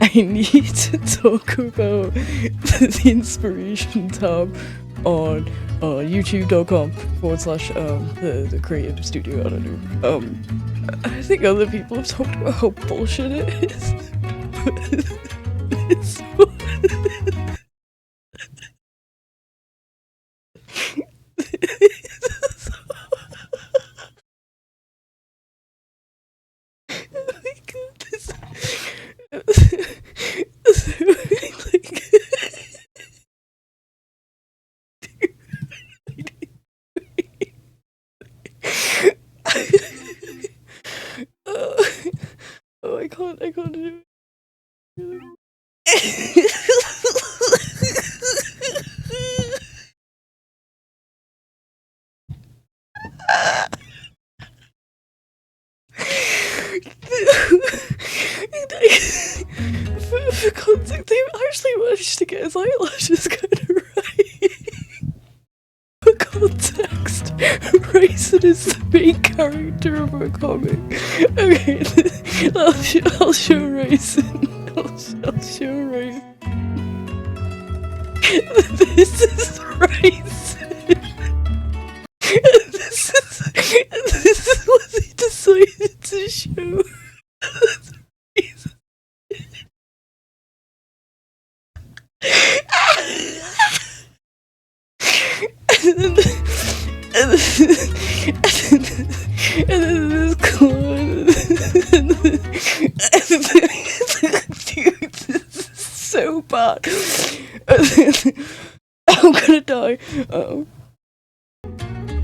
I need to talk about the inspiration tab on youtube.com/the creative studio. I don't know. I think other people have talked about how bullshit it is. It's oh, I can't do it. For context, they actually managed to get his eyelashes kind of right. For context, Raisin is the main character of a comic. Okay, I'll show Raisin. I'll show Raisin. This is Raisin. This is what they decided to show. And then this clone. Dude, this is so bad. I'm gonna die.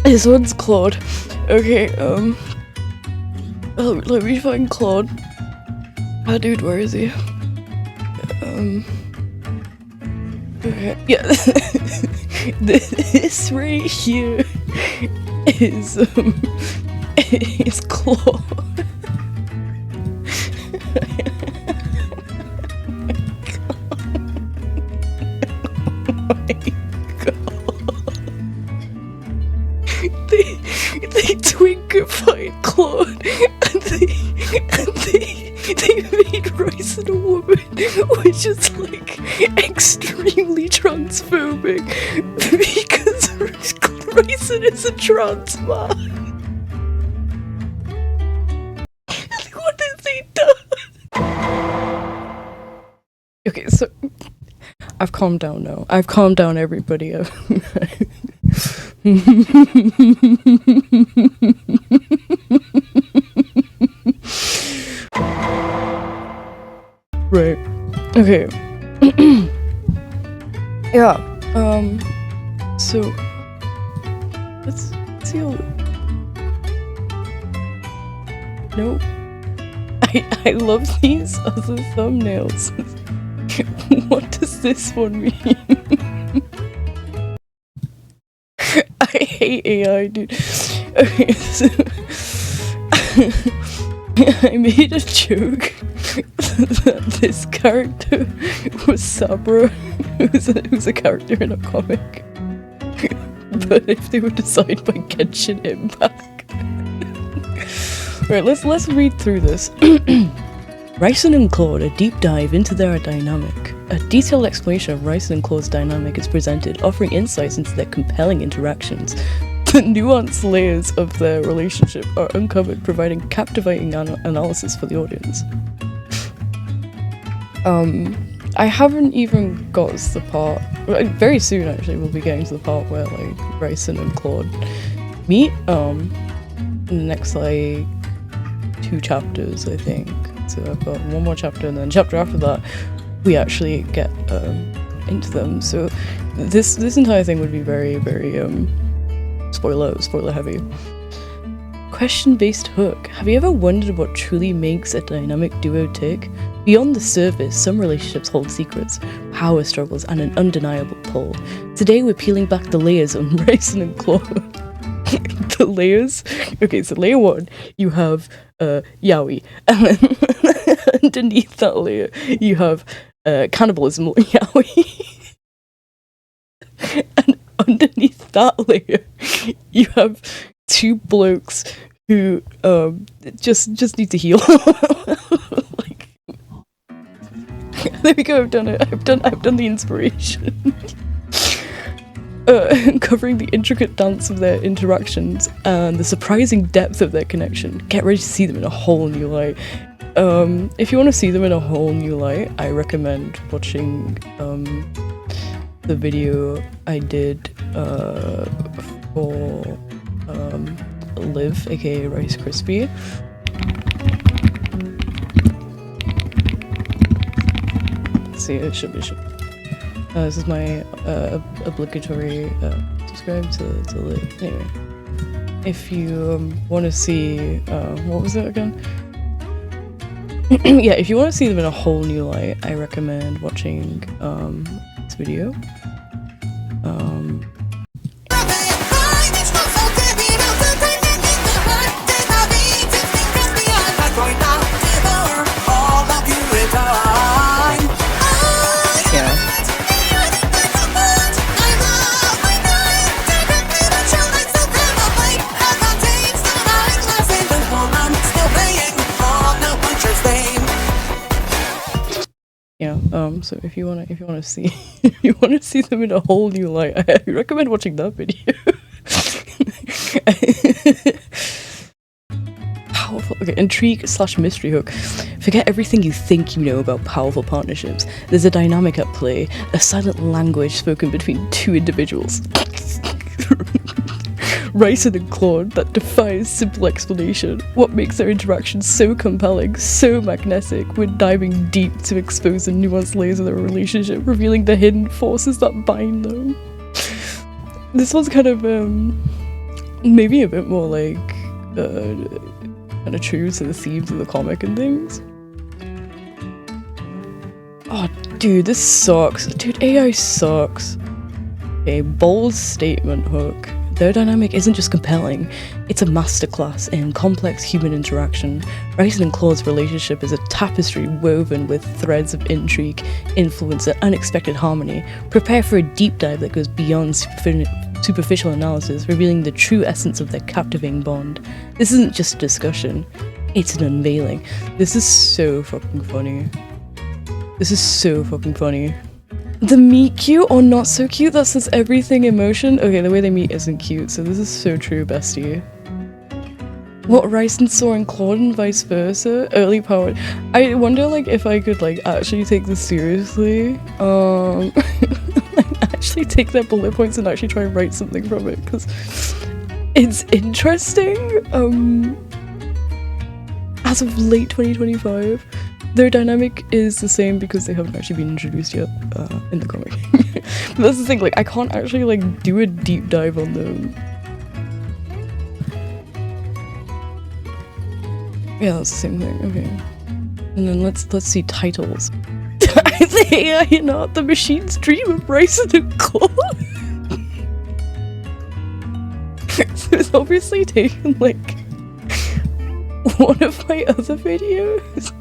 This one's Claude. Okay, let me find Claude. Oh, dude, where is he? Okay, yeah. This right here is Claude. They twinkified Claude and they made Raisin a woman, which is like extremely transphobic because Raisin is a trans man. What have they done? Okay, so I've calmed down now. I've calmed down, everybody. Right. Okay. Yeah. So let's see. No. I love these other thumbnails. What does this one mean? I hate AI, dude. Okay, so I made a joke that this character was Sabra, who's a character in a comic. But if they would decide by Genshin Impact. Right, let's read through this. Raisin and Claude, a deep dive into their dynamic. A detailed explanation of Raisin and Claude's dynamic is presented, offering insights into their compelling interactions. The nuanced layers of their relationship are uncovered, providing captivating analysis for the audience. I haven't even got to the part. Very soon, actually, we'll be getting to the part where like Raisin and Claude meet. In the next like 2 chapters, I think. So I've got one more chapter, and then chapter after that, we actually get into them. So this entire thing would be very, very spoiler heavy. Question-based hook. Have you ever wondered what truly makes a dynamic duo tick? Beyond the surface, some relationships hold secrets, power struggles, and an undeniable pull. Today we're peeling back the layers on Raisin and Claude. The layers? Okay, so layer 1, you have yaoi, and then underneath that layer, you have cannibalism yaoi. And underneath that layer, you have 2 blokes who just need to heal. Like, there we go. I've done it. I've done the inspiration. Covering the intricate dance of their interactions and the surprising depth of their connection. Get ready to see them in a whole new light. If you want to see them in a whole new light, I recommend watching the video I did for Liv, aka Rice Krispie. Let's see, it should be. This is my obligatory subscribe to Liv. Anyway, if you want to see, what was it again? Yeah, if you want to see them in a whole new light, I recommend watching this video. So if you wanna see them in a whole new light, I recommend watching that video. Powerful. Okay, intrigue / mystery hook. Forget everything you think you know about powerful partnerships. There's a dynamic at play, a silent language spoken between two individuals. Ryson and Claude that defies simple explanation. What makes their interaction so compelling, so magnetic? We're diving deep to expose the nuanced layers of their relationship, revealing the hidden forces that bind them. This one's kind of maybe a bit more like kind of true to the themes of the comic and things. Oh, dude, this sucks. Dude, AI sucks. A bold statement hook. Their dynamic isn't just compelling, it's a masterclass in complex human interaction. Ryson and Claude's relationship is a tapestry woven with threads of intrigue, influence, and unexpected harmony. Prepare for a deep dive that goes beyond superficial analysis, revealing the true essence of their captivating bond. This isn't just a discussion, it's an unveiling. This is so fucking funny. This is so fucking funny. The meet cute or not so cute, that says everything in motion. Okay, the way they meet isn't cute, so this is so true, bestie. What Ryson saw in Claude and vice versa. Early power. I wonder like if I could like actually take this seriously. Actually take their bullet points and actually try and write something from it, because it's interesting. As of late 2025. Their dynamic is the same because they haven't actually been introduced yet in the comic. But that's the thing, like I can't actually like do a deep dive on them. Yeah, that's the same thing. Okay, and then let's see titles. The AI not the machine's dream of Ryson and Claude. So it's obviously taken like one of my other videos.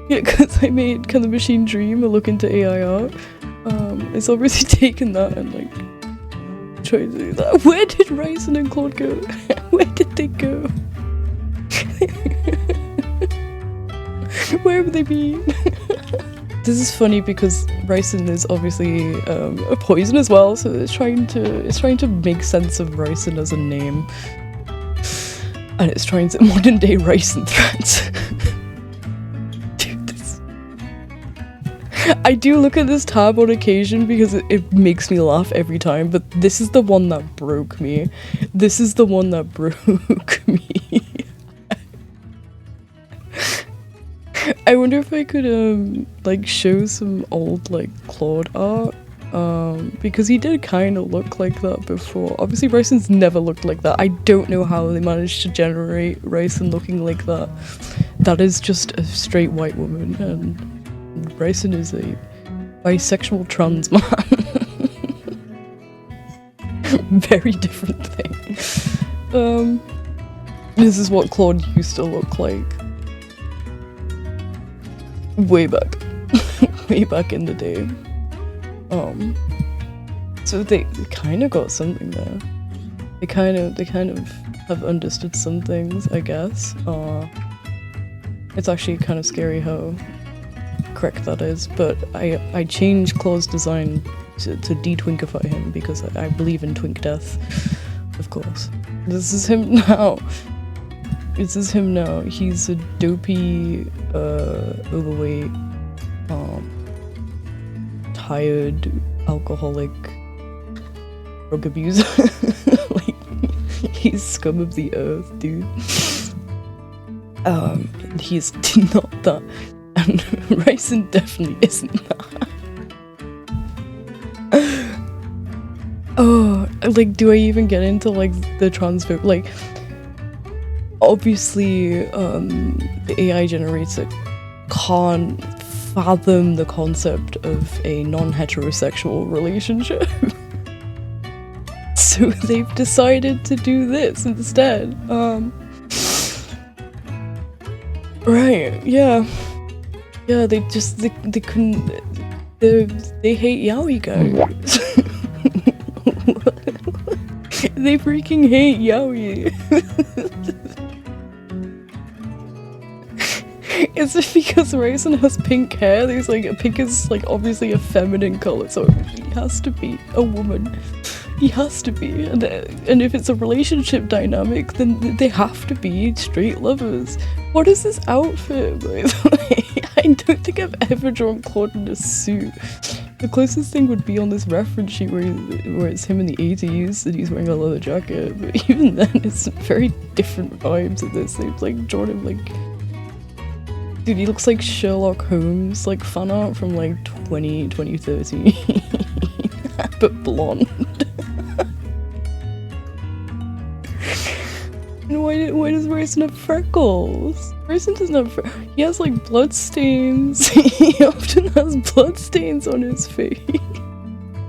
Yeah, because I made Can the Machine Dream a look into AI art. It's obviously taken that and like tried to do that. Where did Ryson and Claude go? Where did they go? Where have they been? This is funny because Ryson is obviously a poison as well, so it's trying to make sense of Ryson as a name, and it's trying to modern day Ryson threats. I do look at this tab on occasion because it makes me laugh every time, but this is the one that broke me. This is the one that broke me. I wonder if I could like show some old like Claude art, because he did kind of look like that before. Obviously Ryson's never looked like that. I don't know how they managed to generate Ryson looking like that. That is just a straight white woman, and Ryson is a bisexual trans man. Very different thing. This is what Claude used to look like. Way back. Way back in the day. So they kind of got something there. They kind of have understood some things, I guess. It's actually kind of scary how correct that is, but I changed Claw's design to de-twinkify him because I believe in twink death, of course. This is him now. This is him now. He's a dopey, overweight, tired, alcoholic, drug abuser. Like, he's scum of the earth, dude. And he's not that. And Ryzen definitely isn't that. Oh, like, do I even get into, like, the transphobe? Like, obviously, the AI generator can't fathom the concept of a non-heterosexual relationship. So they've decided to do this instead. Right, yeah. Yeah, they couldn't, they hate yaoi guys. They freaking hate yaoi. Is it because Raisin has pink hair? There's like, pink is like obviously a feminine color, so he has to be a woman. He has to be, and if it's a relationship dynamic, then they have to be straight lovers. What is this outfit, by the way? I don't think I've ever drawn Claude in a suit. The closest thing would be on this reference sheet where it's him in the 80s and he's wearing a leather jacket, but even then it's very different vibes of this. They've like drawn him like... Dude, he looks like Sherlock Holmes, like fan art from like 2013. But blonde. And why does Raisin have freckles? Raisin doesn't have he has like blood stains. He often has blood stains on his face.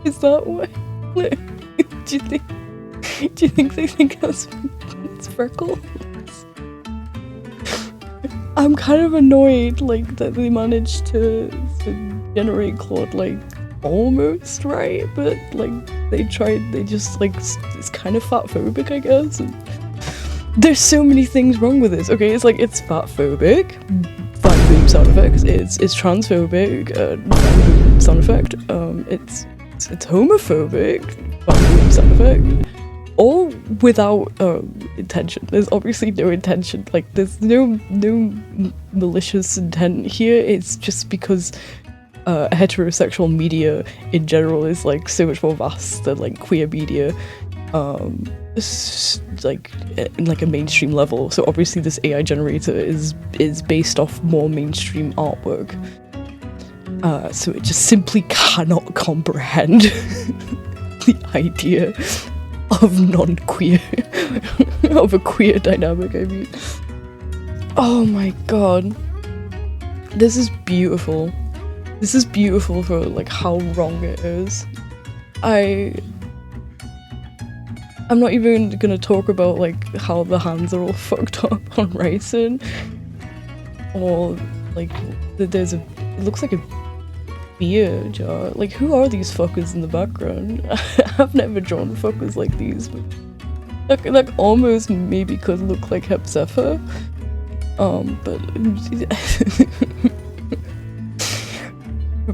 Is that why? Do you think they think it's freckles? I'm kind of annoyed like that they managed to generate Claude like almost right, but like they just like it's kind of fatphobic, I guess. And there's so many things wrong with this. Okay, it's like it's fatphobic, fan boom sound effects. It's transphobic, fan boom sound effect. It's homophobic, fan boom sound effect. All without intention. There's obviously no intention. Like there's no malicious intent here. It's just because heterosexual media in general is like so much more vast than like queer media. Like in like a mainstream level, so obviously this AI generator is based off more mainstream artwork, so it just simply cannot comprehend the idea of non-queer of a queer dynamic. I mean, oh my god, this is beautiful. This is beautiful for like how wrong it is. I'm not even gonna talk about like how the hands are all fucked up on Raisin, or like it looks like a beer jar. Like, who are these fuckers in the background? I've never drawn fuckers like these, but that almost maybe could look like Hepzephyr, but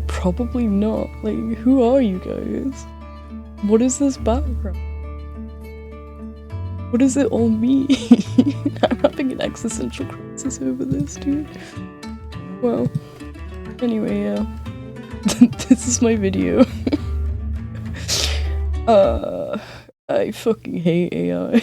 probably not. Like, who are you guys? What is this background? What does it all mean? I'm having an existential crisis over this, dude. Well, anyway, yeah. This is my video. I fucking hate AI.